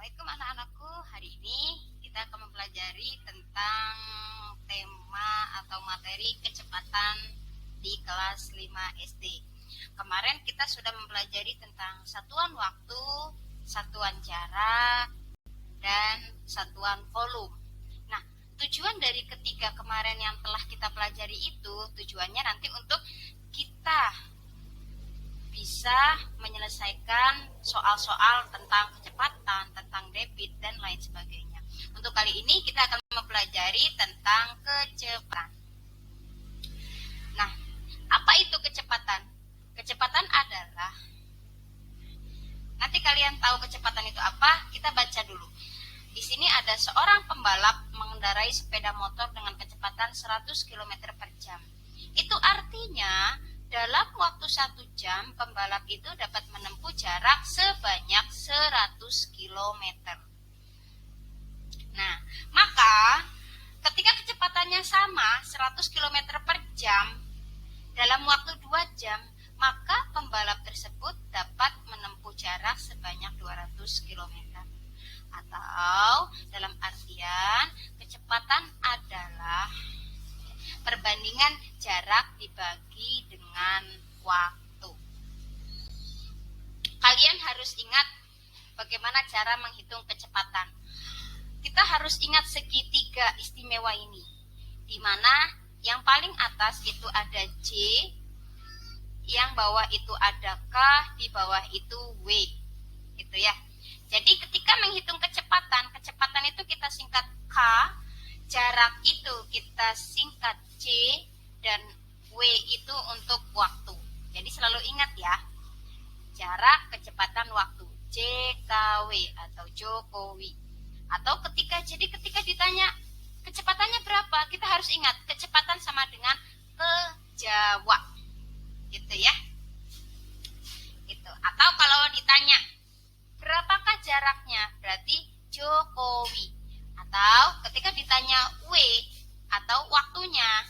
Assalamualaikum anak-anakku. Hari ini kita akan mempelajari tentang tema atau materi kecepatan di kelas 5 SD. Kemarin kita sudah mempelajari tentang satuan waktu, satuan jarak, dan satuan volume. Nah, tujuan dari ketiga kemarin yang telah kita pelajari itu, tujuannya nanti untuk kita bisa menyelesaikan soal-soal tentang kecepatan, tentang debit, dan lain sebagainya. Untuk kali ini kita akan mempelajari tentang kecepatan. Nah, apa itu kecepatan? Kecepatan adalah, nanti kalian tahu kecepatan itu apa, kita baca dulu. Di sini ada seorang pembalap mengendarai sepeda motor dengan kecepatan 100 km per jam. Itu artinya dalam waktu 1 jam, pembalap itu dapat menempuh jarak sebanyak 100 km. Nah, maka ketika kecepatannya sama, 100 km per jam, dalam waktu 2 jam, maka pembalap tersebut dapat menempuh jarak sebanyak 200 km. Atau dalam artian, kecepatan adalah perbandingan jarak dibagi dengan waktu. Kalian harus ingat bagaimana cara menghitung kecepatan. Kita harus ingat segitiga istimewa ini, di mana yang paling atas itu ada J, yang bawah itu ada K, di bawah itu W. Gitu ya. Jadi ketika menghitung kecepatan, kecepatan itu kita singkat K, jarak itu kita singkat C, dan W itu untuk waktu. Jadi selalu ingat ya, jarak, kecepatan, waktu, JKW atau Jokowi. Atau ketika ditanya kecepatannya berapa, kita harus ingat kecepatan sama dengan kejawa. Gitu ya. Gitu. Atau kalau ditanya berapakah jaraknya, berarti Jokowi. Atau ketika ditanya W atau waktunya,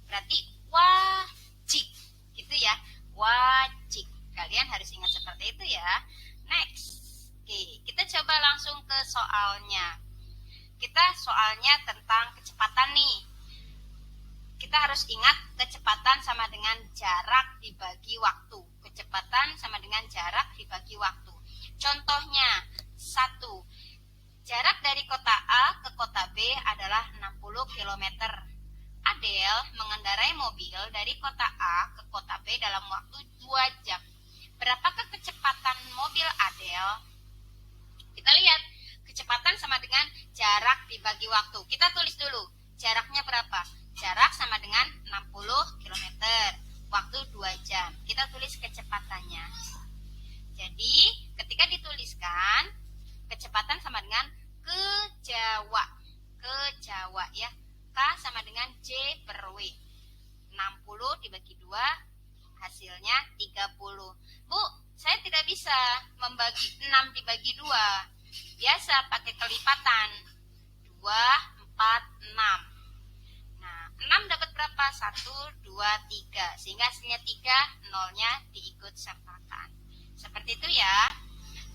berarti wajib. Gitu ya, wajib. Kalian harus ingat seperti itu ya. Next. Oke, kita coba langsung ke soalnya. Kita soalnya tentang kecepatan nih. Kita harus ingat kecepatan sama dengan jarak dibagi waktu. Kecepatan sama dengan jarak dibagi waktu. Contohnya, 1. Jarak dari kota A ke kota B adalah 60 km. Adel mengendarai mobil dari kota A ke kota B dalam waktu 2 jam. Berapakah kecepatan mobil Adel? Kita lihat, kecepatan sama dengan jarak dibagi waktu. Kita tulis dulu, jaraknya berapa? Jarak sama dengan 60 km, waktu 2 jam. Kita tulis kecepatannya. Jadi, ketika dituliskan, kecepatan sama dengan kejawa. Kejawa ya. K sama dengan J per W. 60 dibagi 2, hasilnya 30. Bu, saya tidak bisa membagi 6 dibagi 2. Biasa pakai kelipatan. 2, 4, 6. Nah, 6 dapat berapa? 1, 2, 3. Sehingga hasilnya 3, nolnya diikut sertakan. Seperti itu ya.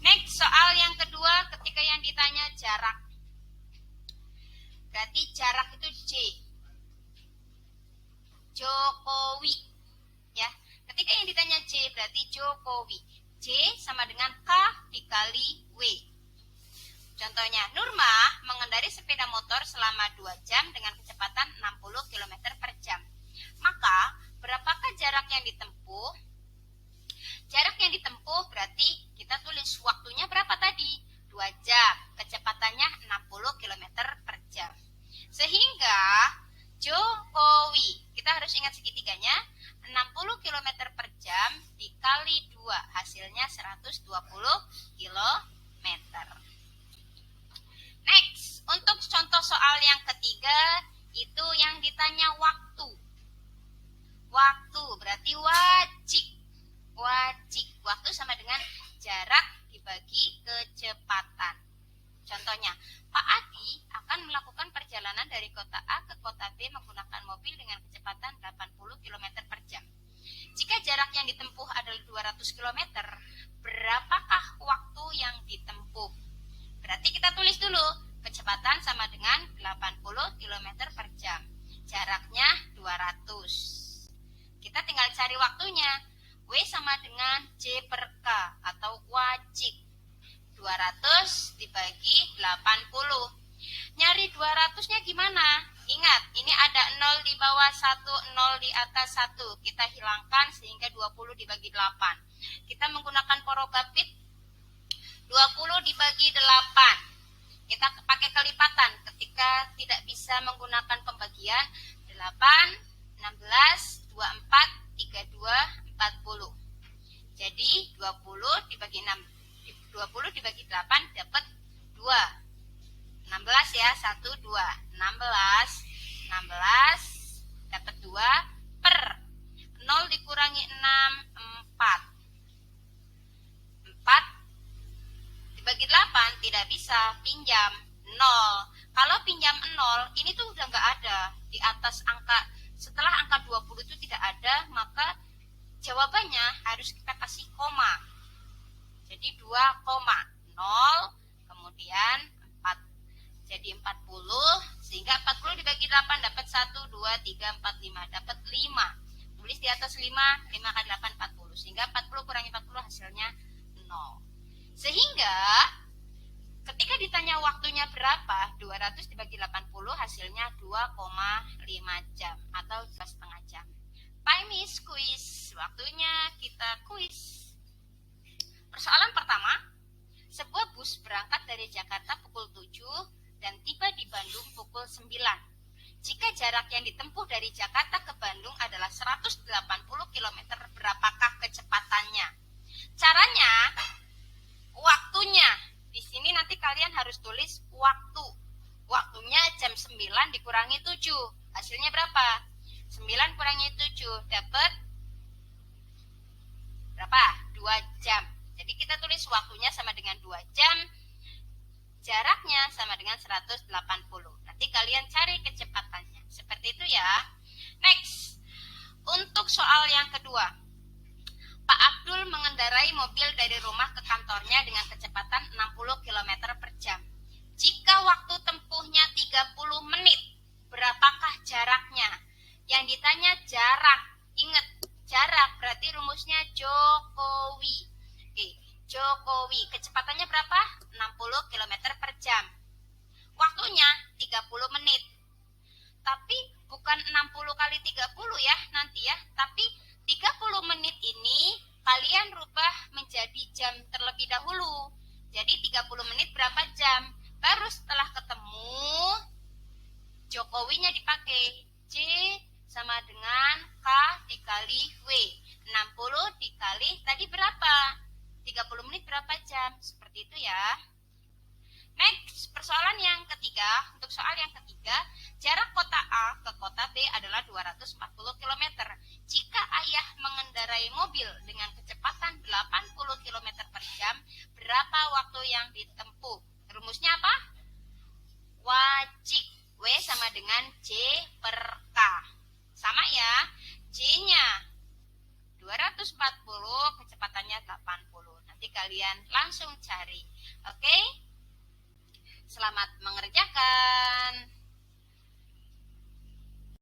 Next, soal yang kedua ketika yang ditanya jarak. Berarti jarak itu J. Jokowi. Ya. Ketika yang ditanya J berarti Jokowi. J sama dengan K dikali W. Contohnya, Nurma mengendarai sepeda motor selama 2 jam dengan kecepatan 60 km per jam. Maka, berapakah jarak yang ditempuh? Jarak yang ditempuh berarti kita tulis waktunya berapa tadi? 2 jam. Kecepatannya 60 km per jam. Sehingga Jokowi, kita harus ingat segitiganya, 60 km per jam dikali 2, hasilnya 120 km. Next, untuk contoh soal yang ketiga, itu yang ditanya waktu. Waktu berarti wajib. Wajib. Waktu sama dengan jarak dibagi kecepatan. Contohnya, Pak Adi akan melakukan perjalanan dari kota A ke kota B menggunakan mobil dengan kecepatan 80 km per jam. Jika jarak yang ditempuh adalah 200 km, berapakah waktu yang ditempuh? Berarti kita tulis dulu, kecepatan sama dengan 80 km per jam. Jaraknya 200. Kita tinggal cari waktunya. W sama dengan J per K atau wajik. 200 dibagi 80. Nyari 200-nya gimana? Ingat, ini ada 0 di bawah 1, 0 di atas 1. Kita hilangkan sehingga 20 dibagi 8. Kita menggunakan porobapit. 20 dibagi 8. Kita pakai kelipatan ketika tidak bisa menggunakan pembagian. 8, 16, 24, 32, 40. Jadi 20 dibagi 6. 20 dibagi 8 dapat 2. 16 ya, 1, 2. 16 dapat 2 per 0 dikurangi 6, 4. 4 dibagi 8 tidak bisa, pinjam 0. Kalau pinjam 0, ini tuh udah nggak ada. Di atas angka, setelah angka 20 itu tidak ada, maka jawabannya harus kita kasih koma. Jadi 2, 0, kemudian 4. Jadi 40, sehingga 40 dibagi 8 dapat 1, 2, 3, 4, 5. Dapat 5. Tulis di atas 5, 5 kali 8, 40. Sehingga 40 kurangi 40 hasilnya 0. Sehingga ketika ditanya waktunya berapa, 200 dibagi 80 hasilnya 2,5 jam atau 2,5 jam. Time is quiz. Waktunya kita quiz. Persoalan pertama, sebuah bus berangkat dari Jakarta pukul 7 dan tiba di Bandung pukul 9. Jika jarak yang ditempuh dari Jakarta ke Bandung adalah 180 km, berapakah kecepatannya? Caranya, waktunya. Di sini nanti kalian harus tulis waktu. Waktunya jam 9 dikurangi 7. Hasilnya berapa? 9 kurangi 7 dapat berapa? 2 jam. Jadi kita tulis waktunya sama dengan 2 jam, jaraknya sama dengan 180. Nanti kalian cari kecepatannya. Seperti itu ya. Next, untuk soal yang kedua. Pak Abdul mengendarai mobil dari rumah ke kantornya dengan kecepatan 60 km per jam. Jika waktu tempuhnya 30 menit, berapakah jaraknya? Yang ditanya jarak. Ingat, jarak berarti rumusnya Jokowi. Jokowi, kecepatannya berapa? 60 km per jam. Waktunya 30 menit. Tapi bukan 60 kali 30 ya nanti ya. Tapi 30 menit ini kalian rubah menjadi jam terlebih dahulu. Jadi 30 menit berapa jam? Baru setelah ketemu, Jokowinya dipakai. J sama dengan K dikali W. 60 dikali tadi berapa? 30 menit berapa jam? Seperti itu ya. Next, persoalan yang ketiga. Untuk soal yang ketiga, jarak kota A ke kota B adalah 240 km. Jika ayah mengendarai mobil dengan kecepatan 80 km per jam, berapa waktu yang ditempuh? Rumusnya apa? Wajik. W sama dengan J per K. Sama ya. J-nya 240, kecepatannya 80. Nanti kalian langsung cari. Oke? Selamat mengerjakan.